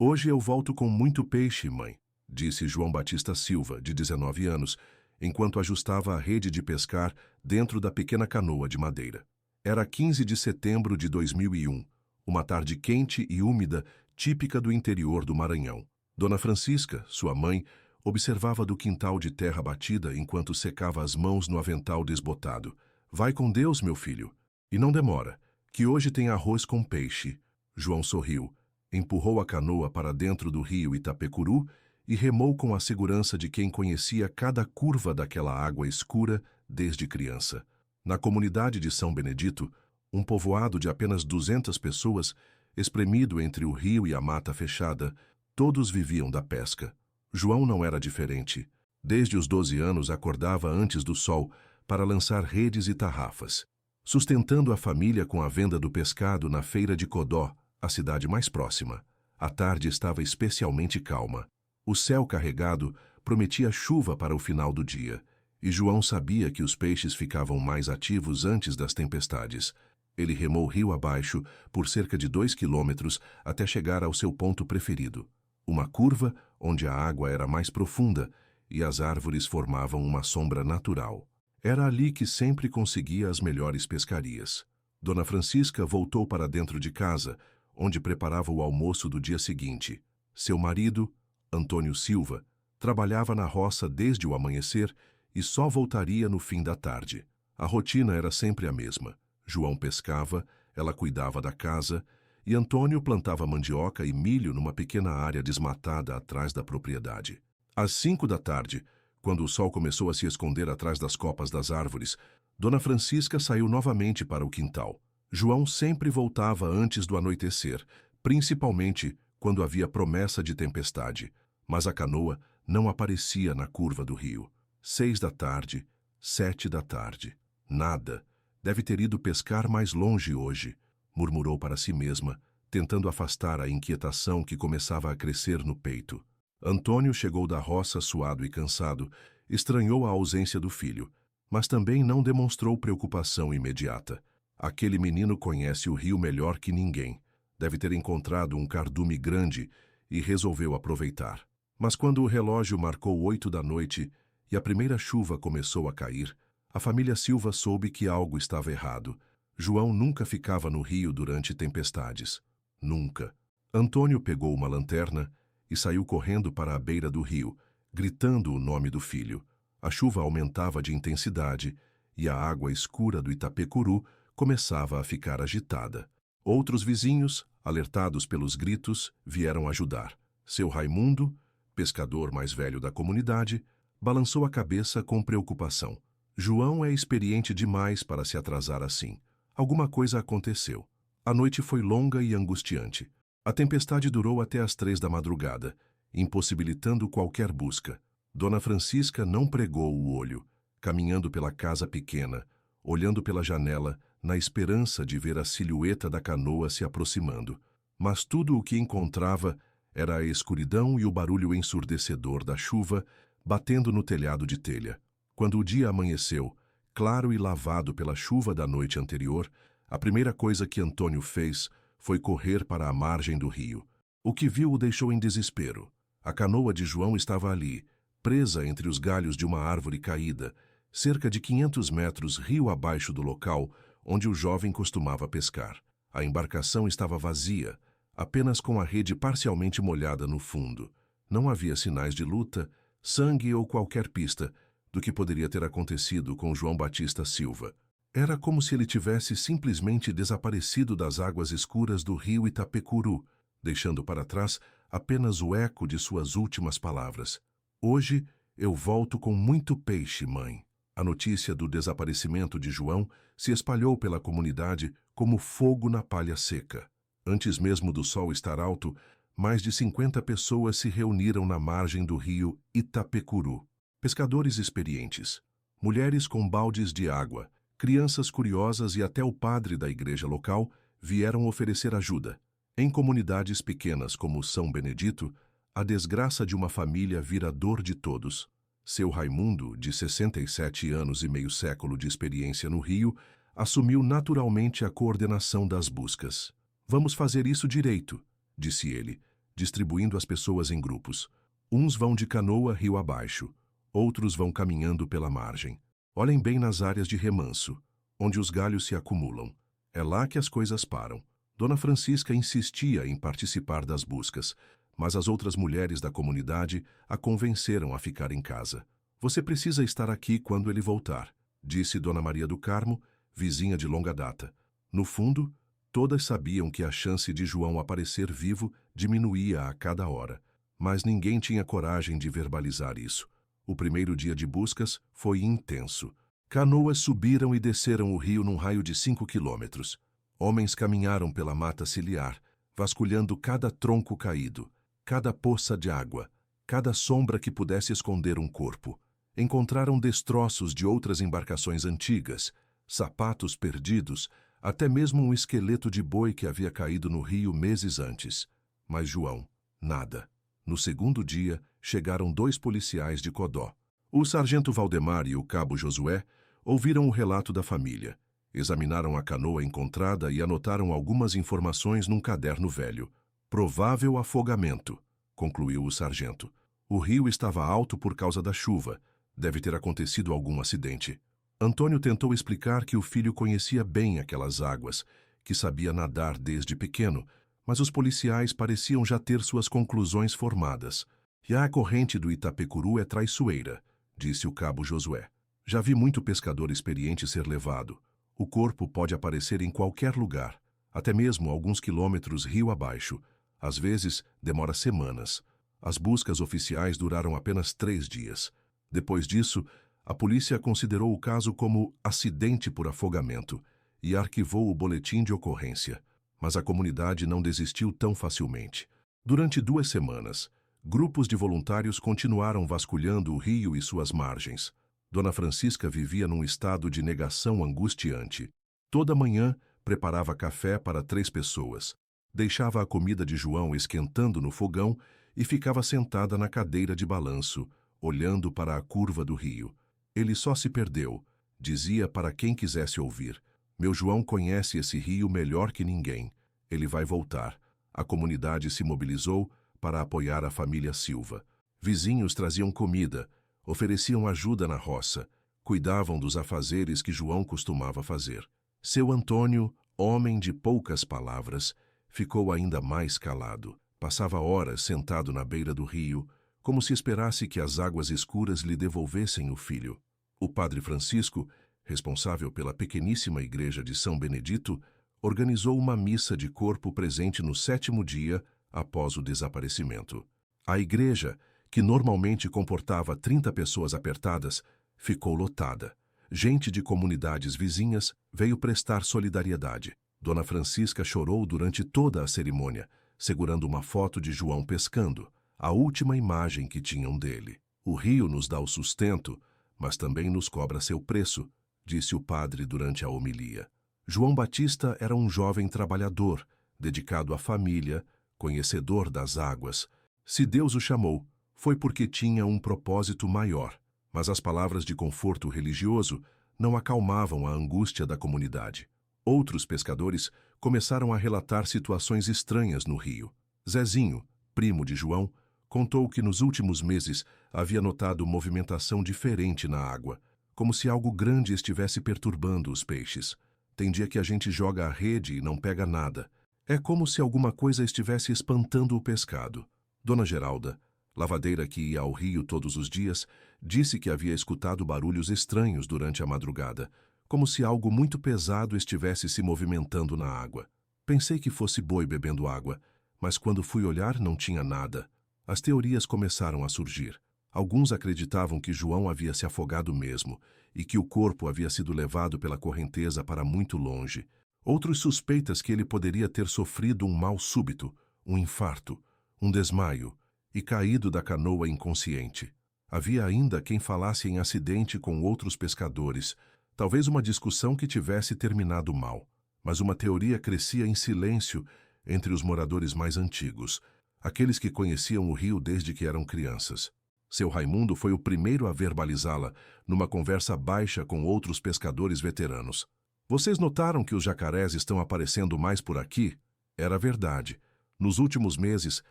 Hoje eu volto com muito peixe, mãe, disse João Batista Silva, de 19 anos, enquanto ajustava a rede de pescar dentro da pequena canoa de madeira. Era 15 de setembro de 2001, uma tarde quente e úmida, típica do interior do Maranhão. Dona Francisca, sua mãe, observava do quintal de terra batida enquanto secava as mãos no avental desbotado. Vai com Deus, meu filho. E não demora, que hoje tem arroz com peixe. João sorriu, empurrou a canoa para dentro do rio Itapecuru e remou com a segurança de quem conhecia cada curva daquela água escura desde criança. Na comunidade de São Benedito, um povoado de apenas 200 pessoas, espremido entre o rio e a mata fechada, todos viviam da pesca. João não era diferente. Desde os 12 anos acordava antes do sol para lançar redes e tarrafas, sustentando a família com a venda do pescado na feira de Codó, a cidade mais próxima. A tarde estava especialmente calma. O céu carregado prometia chuva para o final do dia, e João sabia que os peixes ficavam mais ativos antes das tempestades. Ele remou rio abaixo por cerca de 2 quilômetros até chegar ao seu ponto preferido, uma curva onde a água era mais profunda e as árvores formavam uma sombra natural. Era ali que sempre conseguia as melhores pescarias. Dona Francisca voltou para dentro de casa, onde preparava o almoço do dia seguinte. Seu marido, Antônio Silva, trabalhava na roça desde o amanhecer e só voltaria no fim da tarde. A rotina era sempre a mesma. João pescava, ela cuidava da casa e Antônio plantava mandioca e milho numa pequena área desmatada atrás da propriedade. Às 5 da tarde, quando o sol começou a se esconder atrás das copas das árvores, Dona Francisca saiu novamente para o quintal. João sempre voltava antes do anoitecer, principalmente quando havia promessa de tempestade, mas a canoa não aparecia na curva do rio. 6 da tarde, 7 da tarde. Nada. Deve ter ido pescar mais longe hoje, murmurou para si mesma, tentando afastar a inquietação que começava a crescer no peito. Antônio chegou da roça suado e cansado, estranhou a ausência do filho, mas também não demonstrou preocupação imediata. Aquele menino conhece o rio melhor que ninguém. Deve ter encontrado um cardume grande e resolveu aproveitar. Mas quando o relógio marcou 8 da noite e a primeira chuva começou a cair, a família Silva soube que algo estava errado. João nunca ficava no rio durante tempestades. Nunca. Antônio pegou uma lanterna e saiu correndo para a beira do rio, gritando o nome do filho. A chuva aumentava de intensidade e a água escura do Itapecuru começava a ficar agitada. Outros vizinhos, alertados pelos gritos, vieram ajudar. Seu Raimundo, pescador mais velho da comunidade, balançou a cabeça com preocupação. João é experiente demais para se atrasar assim. Alguma coisa aconteceu. A noite foi longa e angustiante. A tempestade durou até as 3 da madrugada, impossibilitando qualquer busca. Dona Francisca não pregou o olho, caminhando pela casa pequena, olhando pela janela, na esperança de ver a silhueta da canoa se aproximando. Mas tudo o que encontrava era a escuridão e o barulho ensurdecedor da chuva batendo no telhado de telha. Quando o dia amanheceu, claro e lavado pela chuva da noite anterior, a primeira coisa que Antônio fez foi correr para a margem do rio. O que viu o deixou em desespero. A canoa de João estava ali, presa entre os galhos de uma árvore caída, cerca de 500 metros rio abaixo do local onde o jovem costumava pescar. A embarcação estava vazia, apenas com a rede parcialmente molhada no fundo. Não havia sinais de luta, sangue ou qualquer pista do que poderia ter acontecido com João Batista Silva. Era como se ele tivesse simplesmente desaparecido das águas escuras do rio Itapecuru, deixando para trás apenas o eco de suas últimas palavras. Hoje eu volto com muito peixe, mãe. A notícia do desaparecimento de João se espalhou pela comunidade como fogo na palha seca. Antes mesmo do sol estar alto, mais de 50 pessoas se reuniram na margem do rio Itapecuru. Pescadores experientes, mulheres com baldes de água, crianças curiosas e até o padre da igreja local vieram oferecer ajuda. Em comunidades pequenas como São Benedito, a desgraça de uma família vira dor de todos. Seu Raimundo, de 67 anos e meio século de experiência no rio, assumiu naturalmente a coordenação das buscas. Vamos fazer isso direito, disse ele, distribuindo as pessoas em grupos. Uns vão de canoa rio abaixo, outros vão caminhando pela margem. Olhem bem nas áreas de remanso, onde os galhos se acumulam. É lá que as coisas param. Dona Francisca insistia em participar das buscas, mas as outras mulheres da comunidade a convenceram a ficar em casa. Você precisa estar aqui quando ele voltar, disse Dona Maria do Carmo, vizinha de longa data. No fundo, todas sabiam que a chance de João aparecer vivo diminuía a cada hora, mas ninguém tinha coragem de verbalizar isso. O primeiro dia de buscas foi intenso. Canoas subiram e desceram o rio num raio de 5 quilômetros. Homens caminharam pela mata ciliar, vasculhando cada tronco caído, cada poça de água, cada sombra que pudesse esconder um corpo. Encontraram destroços de outras embarcações antigas, sapatos perdidos, até mesmo um esqueleto de boi que havia caído no rio meses antes. Mas João, nada. No segundo dia, chegaram 2 policiais de Codó. O sargento Valdemar e o cabo Josué ouviram o relato da família. Examinaram a canoa encontrada e anotaram algumas informações num caderno velho. Provável afogamento, concluiu o sargento. O rio estava alto por causa da chuva. Deve ter acontecido algum acidente. Antônio tentou explicar que o filho conhecia bem aquelas águas, que sabia nadar desde pequeno, mas os policiais pareciam já ter suas conclusões formadas. E a corrente do Itapecuru é traiçoeira, disse o cabo Josué. Já vi muito pescador experiente ser levado. O corpo pode aparecer em qualquer lugar, até mesmo alguns quilômetros rio abaixo. Às vezes, demora semanas. As buscas oficiais duraram apenas 3 dias. Depois disso, a polícia considerou o caso como acidente por afogamento e arquivou o boletim de ocorrência. Mas a comunidade não desistiu tão facilmente. Durante 2 semanas, grupos de voluntários continuaram vasculhando o rio e suas margens. Dona Francisca vivia num estado de negação angustiante. Toda manhã, preparava café para 3 pessoas. Deixava a comida de João esquentando no fogão e ficava sentada na cadeira de balanço, olhando para a curva do rio. Ele só se perdeu, dizia para quem quisesse ouvir. Meu João conhece esse rio melhor que ninguém. Ele vai voltar. A comunidade se mobilizou para apoiar a família Silva. Vizinhos traziam comida, ofereciam ajuda na roça, cuidavam dos afazeres que João costumava fazer. Seu Antônio, homem de poucas palavras, ficou ainda mais calado. Passava horas sentado na beira do rio, como se esperasse que as águas escuras lhe devolvessem o filho. O padre Francisco, responsável pela pequeníssima igreja de São Benedito, organizou uma missa de corpo presente no 7º dia após o desaparecimento. A igreja, que normalmente comportava 30 pessoas apertadas, ficou lotada. Gente de comunidades vizinhas veio prestar solidariedade. Dona Francisca chorou durante toda a cerimônia, segurando uma foto de João pescando, a última imagem que tinham dele. O rio nos dá o sustento, mas também nos cobra seu preço, disse o padre durante a homilia. João Batista era um jovem trabalhador, dedicado à família, conhecedor das águas. Se Deus o chamou, foi porque tinha um propósito maior, mas as palavras de conforto religioso não acalmavam a angústia da comunidade. Outros pescadores começaram a relatar situações estranhas no rio. Zezinho, primo de João, contou que nos últimos meses havia notado movimentação diferente na água, como se algo grande estivesse perturbando os peixes. Tem dia que a gente joga a rede e não pega nada. É como se alguma coisa estivesse espantando o pescado. Dona Geralda, lavadeira que ia ao rio todos os dias, disse que havia escutado barulhos estranhos durante a madrugada, como se algo muito pesado estivesse se movimentando na água. Pensei que fosse boi bebendo água, mas quando fui olhar não tinha nada. As teorias começaram a surgir. Alguns acreditavam que João havia se afogado mesmo e que o corpo havia sido levado pela correnteza para muito longe. Outros suspeitas que ele poderia ter sofrido um mal súbito, um infarto, um desmaio e caído da canoa inconsciente. Havia ainda quem falasse em acidente com outros pescadores, talvez uma discussão que tivesse terminado mal. Mas uma teoria crescia em silêncio entre os moradores mais antigos, aqueles que conheciam o rio desde que eram crianças. Seu Raimundo foi o primeiro a verbalizá-la numa conversa baixa com outros pescadores veteranos. Vocês notaram que os jacarés estão aparecendo mais por aqui? Era verdade. Nos últimos meses,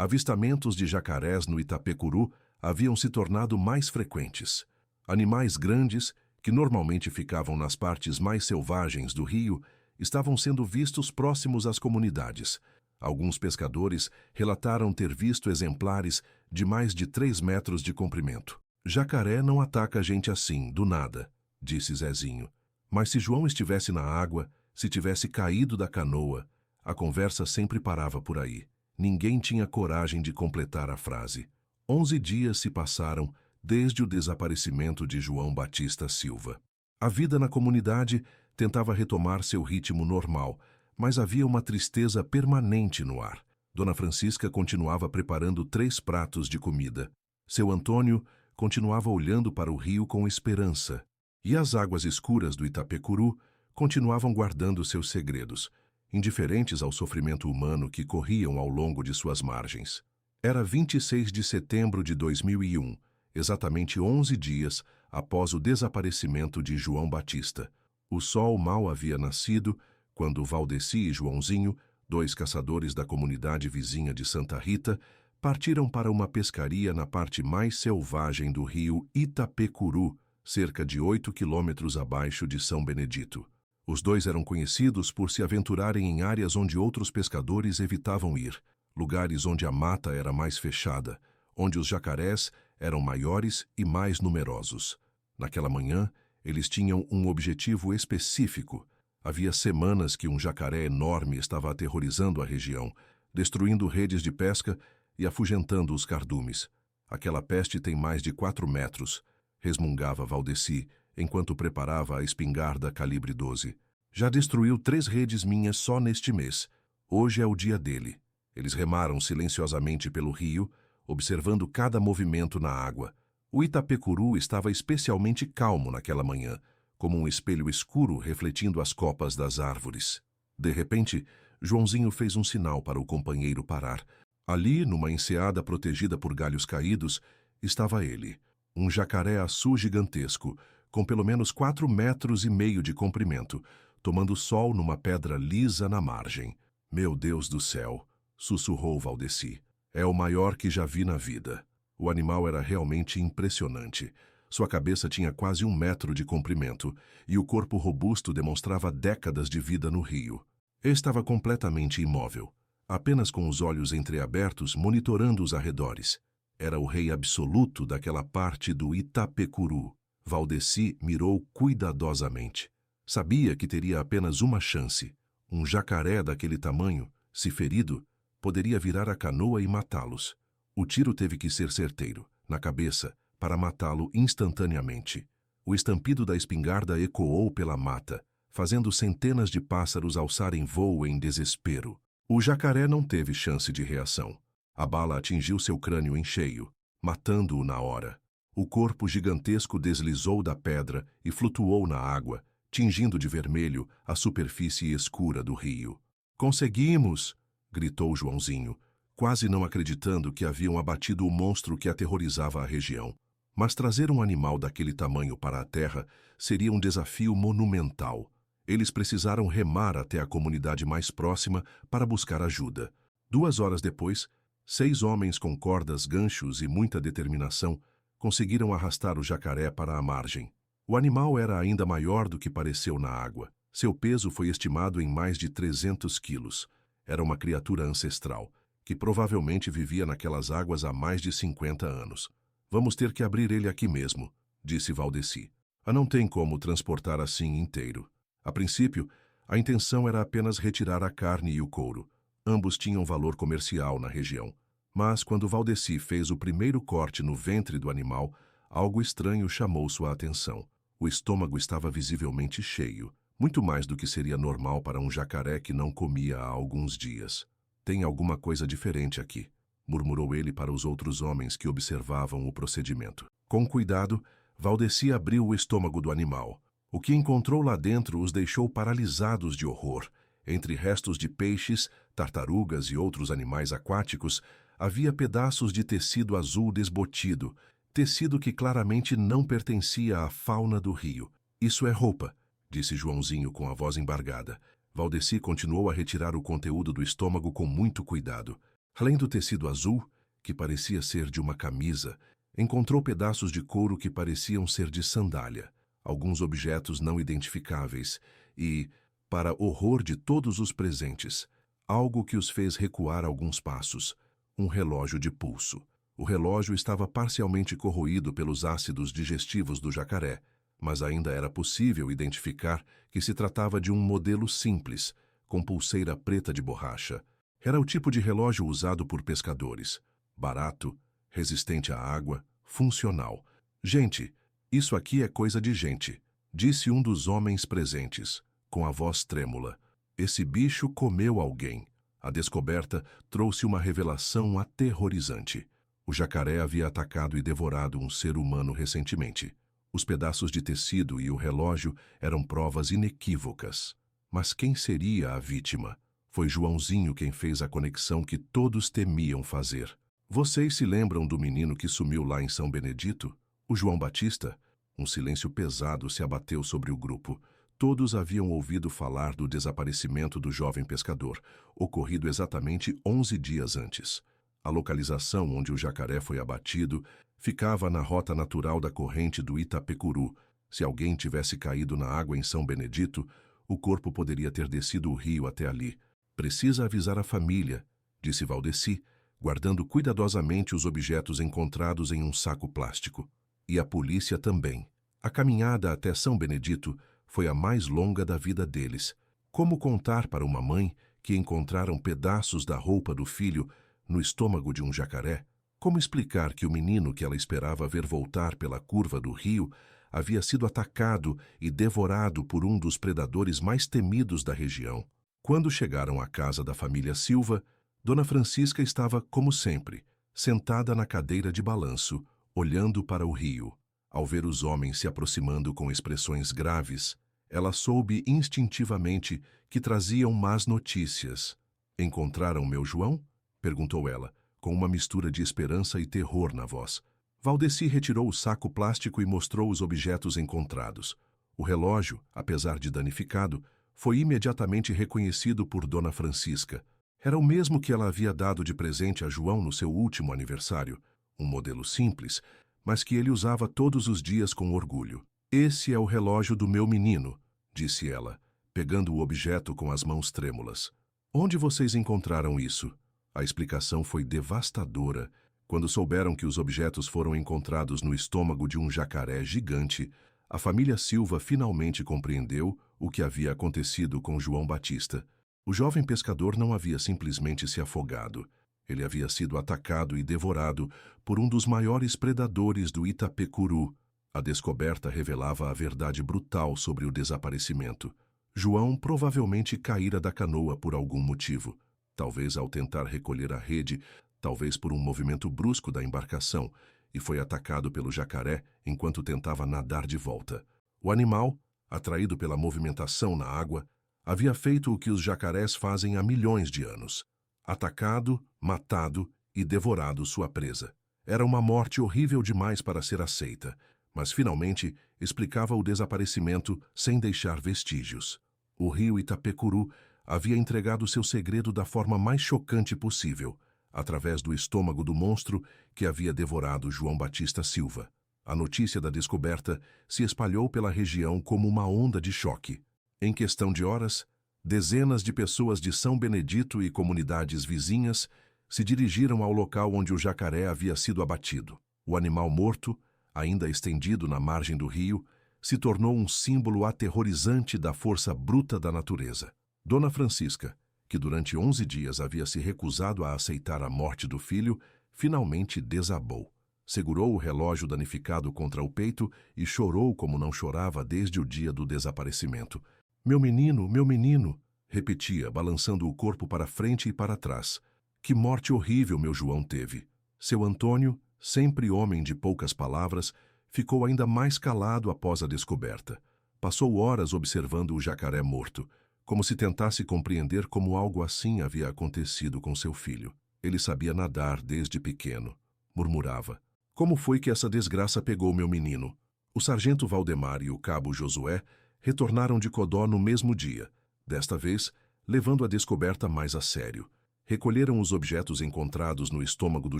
Avistamentos de jacarés no Itapecuru haviam se tornado mais frequentes. Animais grandes, que normalmente ficavam nas partes mais selvagens do rio, estavam sendo vistos próximos às comunidades. Alguns pescadores relataram ter visto exemplares de mais de 3 metros de comprimento. Jacaré não ataca a gente assim, do nada, disse Zezinho. Mas se João estivesse na água, se tivesse caído da canoa, a conversa sempre parava por aí. Ninguém tinha coragem de completar a frase. 11 dias se passaram desde o desaparecimento de João Batista Silva. A vida na comunidade tentava retomar seu ritmo normal, mas havia uma tristeza permanente no ar. Dona Francisca continuava preparando 3 pratos de comida. Seu Antônio continuava olhando para o rio com esperança. E as águas escuras do Itapecuru continuavam guardando seus segredos, indiferentes ao sofrimento humano que corriam ao longo de suas margens. Era 26 de setembro de 2001, exatamente 11 dias após o desaparecimento de João Batista. O sol mal havia nascido quando Valdeci e Joãozinho, 2 caçadores da comunidade vizinha de Santa Rita, partiram para uma pescaria na parte mais selvagem do rio Itapecuru, cerca de 8 quilômetros abaixo de São Benedito. Os 2 eram conhecidos por se aventurarem em áreas onde outros pescadores evitavam ir, lugares onde a mata era mais fechada, onde os jacarés eram maiores e mais numerosos. Naquela manhã, eles tinham um objetivo específico. Havia semanas que um jacaré enorme estava aterrorizando a região, destruindo redes de pesca e afugentando os cardumes. Aquela peste tem mais de 4 metros, resmungava Valdeci, enquanto preparava a espingarda calibre 12. Já destruiu 3 redes minhas só neste mês. Hoje é o dia dele. Eles remaram silenciosamente pelo rio, observando cada movimento na água. O Itapecuru estava especialmente calmo naquela manhã, como um espelho escuro refletindo as copas das árvores. De repente, Joãozinho fez um sinal para o companheiro parar. Ali, numa enseada protegida por galhos caídos, estava ele, um jacaré-açu gigantesco, com pelo menos 4,5 metros de comprimento, tomando sol numa pedra lisa na margem. Meu Deus do céu, sussurrou Valdeci. É o maior que já vi na vida. O animal era realmente impressionante. Sua cabeça tinha quase 1 metro de comprimento e o corpo robusto demonstrava décadas de vida no rio. Ele estava completamente imóvel, apenas com os olhos entreabertos monitorando os arredores. Era o rei absoluto daquela parte do Itapecuru. Valdeci mirou cuidadosamente. Sabia que teria apenas uma chance. Um jacaré daquele tamanho, se ferido, poderia virar a canoa e matá-los. O tiro teve que ser certeiro, na cabeça, para matá-lo instantaneamente. O estampido da espingarda ecoou pela mata, fazendo centenas de pássaros alçarem voo em desespero. O jacaré não teve chance de reação. A bala atingiu seu crânio em cheio, matando-o na hora. O corpo gigantesco deslizou da pedra e flutuou na água, tingindo de vermelho a superfície escura do rio. Conseguimos! Gritou Joãozinho, quase não acreditando que haviam abatido o monstro que aterrorizava a região. Mas trazer um animal daquele tamanho para a terra seria um desafio monumental. Eles precisaram remar até a comunidade mais próxima para buscar ajuda. 2 horas depois, 6 homens com cordas, ganchos e muita determinação conseguiram arrastar o jacaré para a margem. O animal era ainda maior do que pareceu na água. Seu peso foi estimado em mais de 300 quilos. Era uma criatura ancestral, que provavelmente vivia naquelas águas há mais de 50 anos. Vamos ter que abrir ele aqui mesmo, disse Valdeci. Não tem como transportar assim inteiro. A princípio, a intenção era apenas retirar a carne e o couro. Ambos tinham valor comercial na região. Mas quando Valdeci fez o primeiro corte no ventre do animal, algo estranho chamou sua atenção. O estômago estava visivelmente cheio, muito mais do que seria normal para um jacaré que não comia há alguns dias. Tem alguma coisa diferente aqui, murmurou ele para os outros homens que observavam o procedimento. Com cuidado, Valdeci abriu o estômago do animal. O que encontrou lá dentro os deixou paralisados de horror. Entre restos de peixes, tartarugas e outros animais aquáticos, havia pedaços de tecido azul desbotido, tecido que claramente não pertencia à fauna do rio. Isso é roupa, disse Joãozinho com a voz embargada. Valdeci continuou a retirar o conteúdo do estômago com muito cuidado. Além do tecido azul, que parecia ser de uma camisa, encontrou pedaços de couro que pareciam ser de sandália, alguns objetos não identificáveis e, para horror de todos os presentes, algo que os fez recuar alguns passos, um relógio de pulso. O relógio estava parcialmente corroído pelos ácidos digestivos do jacaré, mas ainda era possível identificar que se tratava de um modelo simples, com pulseira preta de borracha. Era o tipo de relógio usado por pescadores. Barato, resistente à água, funcional. Gente, isso aqui é coisa de gente, disse um dos homens presentes, com a voz trêmula. Esse bicho comeu alguém. A descoberta trouxe uma revelação aterrorizante. O jacaré havia atacado e devorado um ser humano recentemente. Os pedaços de tecido e o relógio eram provas inequívocas. Mas quem seria a vítima? Foi Joãozinho quem fez a conexão que todos temiam fazer. Vocês se lembram do menino que sumiu lá em São Benedito? O João Batista? Um silêncio pesado se abateu sobre o grupo. Todos haviam ouvido falar do desaparecimento do jovem pescador, ocorrido exatamente 11 dias antes. A localização onde o jacaré foi abatido ficava na rota natural da corrente do Itapecuru. Se alguém tivesse caído na água em São Benedito, o corpo poderia ter descido o rio até ali. Precisa avisar a família, disse Valdeci, guardando cuidadosamente os objetos encontrados em um saco plástico. E a polícia também. A caminhada até São Benedito foi a mais longa da vida deles. Como contar para uma mãe que encontraram pedaços da roupa do filho no estômago de um jacaré? Como explicar que o menino que ela esperava ver voltar pela curva do rio havia sido atacado e devorado por um dos predadores mais temidos da região? Quando chegaram à casa da família Silva, Dona Francisca estava, como sempre, sentada na cadeira de balanço, olhando para o rio. Ao ver os homens se aproximando com expressões graves, ela soube instintivamente que traziam más notícias. "Encontraram meu João?" perguntou ela, com uma mistura de esperança e terror na voz. Valdeci retirou o saco plástico e mostrou os objetos encontrados. O relógio, apesar de danificado, foi imediatamente reconhecido por Dona Francisca. Era o mesmo que ela havia dado de presente a João no seu último aniversário, um modelo simples, mas que ele usava todos os dias com orgulho. "Esse é o relógio do meu menino", disse ela, pegando o objeto com as mãos trêmulas. "Onde vocês encontraram isso?" A explicação foi devastadora. Quando souberam que os objetos foram encontrados no estômago de um jacaré gigante, a família Silva finalmente compreendeu o que havia acontecido com João Batista. O jovem pescador não havia simplesmente se afogado. Ele havia sido atacado e devorado por um dos maiores predadores do Itapecuru. A descoberta revelava a verdade brutal sobre o desaparecimento. João provavelmente caíra da canoa por algum motivo. Talvez ao tentar recolher a rede, talvez por um movimento brusco da embarcação, e foi atacado pelo jacaré enquanto tentava nadar de volta. O animal, atraído pela movimentação na água, havia feito o que os jacarés fazem há milhões de anos: atacado, matado e devorado sua presa. Era uma morte horrível demais para ser aceita, mas finalmente explicava o desaparecimento sem deixar vestígios. O rio Itapecuru havia entregado seu segredo da forma mais chocante possível, através do estômago do monstro que havia devorado João Batista Silva. A notícia da descoberta se espalhou pela região como uma onda de choque. Em questão de horas, dezenas de pessoas de São Benedito e comunidades vizinhas se dirigiram ao local onde o jacaré havia sido abatido. O animal morto, ainda estendido na margem do rio, se tornou um símbolo aterrorizante da força bruta da natureza. Dona Francisca, que durante 11 dias havia se recusado a aceitar a morte do filho, finalmente desabou. Segurou o relógio danificado contra o peito e chorou como não chorava desde o dia do desaparecimento. Meu menino", repetia, balançando o corpo para frente e para trás. "Que morte horrível meu João teve." Seu Antônio, sempre homem de poucas palavras, ficou ainda mais calado após a descoberta. Passou horas observando o jacaré morto, como se tentasse compreender como algo assim havia acontecido com seu filho. Ele sabia nadar desde pequeno. Murmurava: "Como foi que essa desgraça pegou meu menino?" O sargento Valdemar e o cabo Josué retornaram de Codó no mesmo dia, desta vez levando a descoberta mais a sério. Recolheram os objetos encontrados no estômago do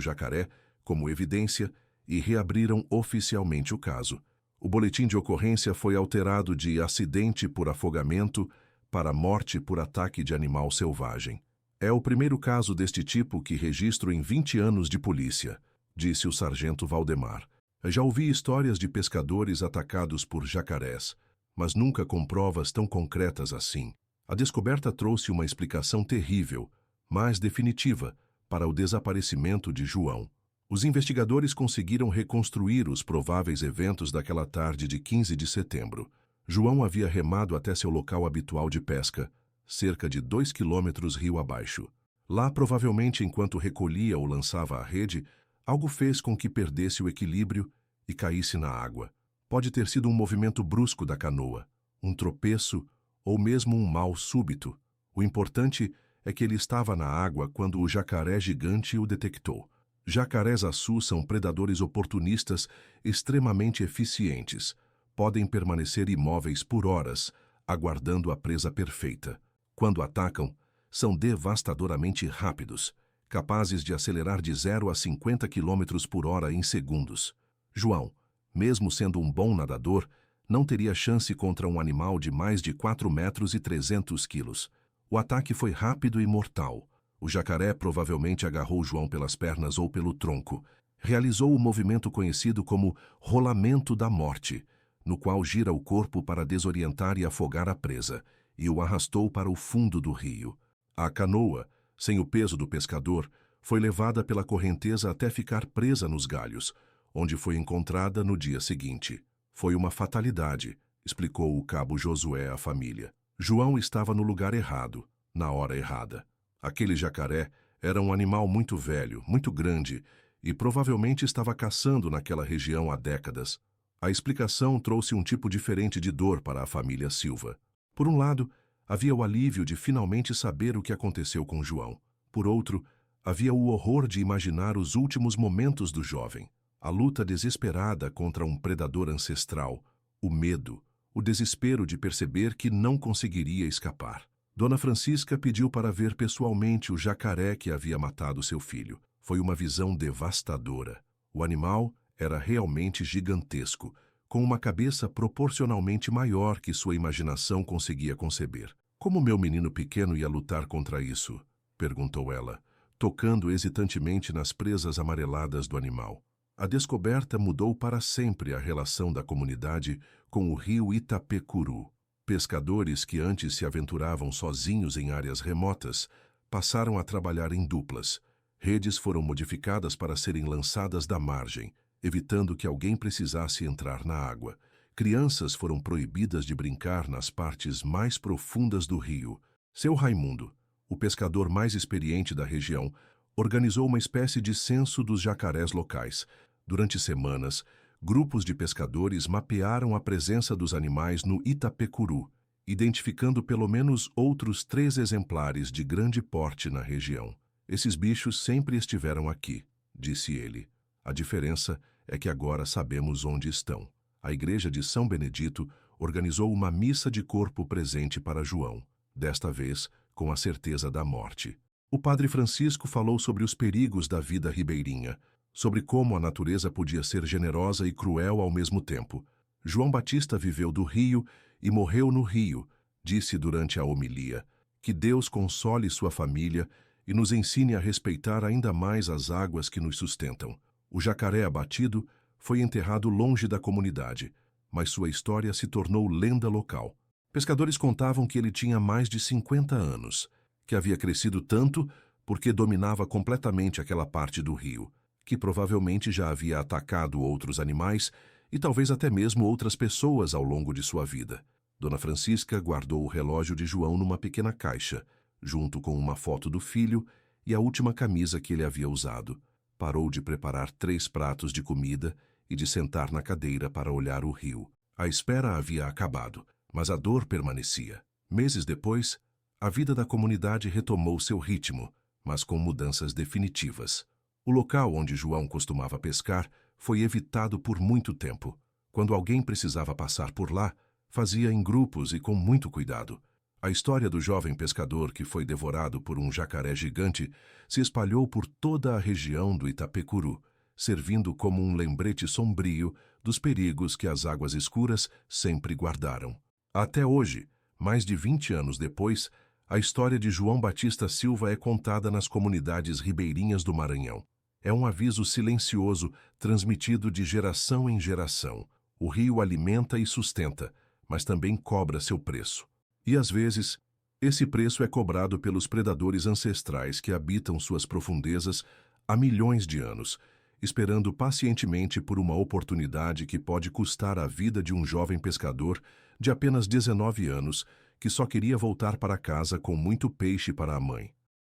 jacaré como evidência e reabriram oficialmente o caso. O boletim de ocorrência foi alterado de acidente por afogamento para morte por ataque de animal selvagem. É o primeiro caso deste tipo que registro em 20 anos de polícia, disse o sargento Valdemar. Já ouvi histórias de pescadores atacados por jacarés, mas nunca com provas tão concretas assim. A descoberta trouxe uma explicação terrível, mas definitiva, para o desaparecimento de João. Os investigadores conseguiram reconstruir os prováveis eventos daquela tarde de 15 de setembro. João havia remado até seu local habitual de pesca, cerca de 2 quilômetros rio abaixo. Lá, provavelmente enquanto recolhia ou lançava a rede, algo fez com que perdesse o equilíbrio e caísse na água. Pode ter sido um movimento brusco da canoa, um tropeço ou mesmo um mal súbito. O importante é que ele estava na água quando o jacaré gigante o detectou. Jacarés-açu são predadores oportunistas extremamente eficientes. Podem permanecer imóveis por horas, aguardando a presa perfeita. Quando atacam, são devastadoramente rápidos, capazes de acelerar de 0 a 50 km por hora em segundos. João, mesmo sendo um bom nadador, não teria chance contra um animal de mais de 4 metros e 300 quilos. O ataque foi rápido e mortal. O jacaré provavelmente agarrou João pelas pernas ou pelo tronco. Realizou o movimento conhecido como rolamento da morte, no qual gira o corpo para desorientar e afogar a presa, e o arrastou para o fundo do rio. A canoa, sem o peso do pescador, foi levada pela correnteza até ficar presa nos galhos, onde foi encontrada no dia seguinte. Foi uma fatalidade, explicou o cabo Josué à família. João estava no lugar errado, na hora errada. Aquele jacaré era um animal muito velho, muito grande, e provavelmente estava caçando naquela região há décadas. A explicação trouxe um tipo diferente de dor para a família Silva. Por um lado, havia o alívio de finalmente saber o que aconteceu com João. Por outro, havia o horror de imaginar os últimos momentos do jovem. A luta desesperada contra um predador ancestral, o medo, o desespero de perceber que não conseguiria escapar. Dona Francisca pediu para ver pessoalmente o jacaré que havia matado seu filho. Foi uma visão devastadora. O animal era realmente gigantesco, com uma cabeça proporcionalmente maior que sua imaginação conseguia conceber. Como meu menino pequeno ia lutar contra isso? Perguntou ela, tocando hesitantemente nas presas amareladas do animal. A descoberta mudou para sempre a relação da comunidade com o rio Itapecuru. Pescadores que antes se aventuravam sozinhos em áreas remotas passaram a trabalhar em duplas. Redes foram modificadas para serem lançadas da margem, evitando que alguém precisasse entrar na água. Crianças foram proibidas de brincar nas partes mais profundas do rio. Seu Raimundo, o pescador mais experiente da região, organizou uma espécie de censo dos jacarés locais. Durante semanas, grupos de pescadores mapearam a presença dos animais no Itapecuru, identificando pelo menos outros 3 exemplares de grande porte na região. Esses bichos sempre estiveram aqui, disse ele. A diferença é que agora sabemos onde estão. A igreja de São Benedito organizou uma missa de corpo presente para João, desta vez com a certeza da morte. O padre Francisco falou sobre os perigos da vida ribeirinha, sobre como a natureza podia ser generosa e cruel ao mesmo tempo. João Batista viveu do rio e morreu no rio, disse durante a homilia. Que Deus console sua família e nos ensine a respeitar ainda mais as águas que nos sustentam. O jacaré abatido foi enterrado longe da comunidade, mas sua história se tornou lenda local. Pescadores contavam que ele tinha mais de 50 anos, que havia crescido tanto porque dominava completamente aquela parte do rio, que provavelmente já havia atacado outros animais e talvez até mesmo outras pessoas ao longo de sua vida. Dona Francisca guardou o relógio de João numa pequena caixa, junto com uma foto do filho e a última camisa que ele havia usado. Parou de preparar 3 pratos de comida e de sentar na cadeira para olhar o rio. A espera havia acabado, mas a dor permanecia. Meses depois, a vida da comunidade retomou seu ritmo, mas com mudanças definitivas. O local onde João costumava pescar foi evitado por muito tempo. Quando alguém precisava passar por lá, fazia em grupos e com muito cuidado. A história do jovem pescador que foi devorado por um jacaré gigante se espalhou por toda a região do Itapecuru, servindo como um lembrete sombrio dos perigos que as águas escuras sempre guardaram. Até hoje, mais de 20 anos depois, a história de João Batista Silva é contada nas comunidades ribeirinhas do Maranhão. É um aviso silencioso transmitido de geração em geração. O rio alimenta e sustenta, mas também cobra seu preço. E às vezes, esse preço é cobrado pelos predadores ancestrais que habitam suas profundezas há milhões de anos, esperando pacientemente por uma oportunidade que pode custar a vida de um jovem pescador de apenas 19 anos que só queria voltar para casa com muito peixe para a mãe.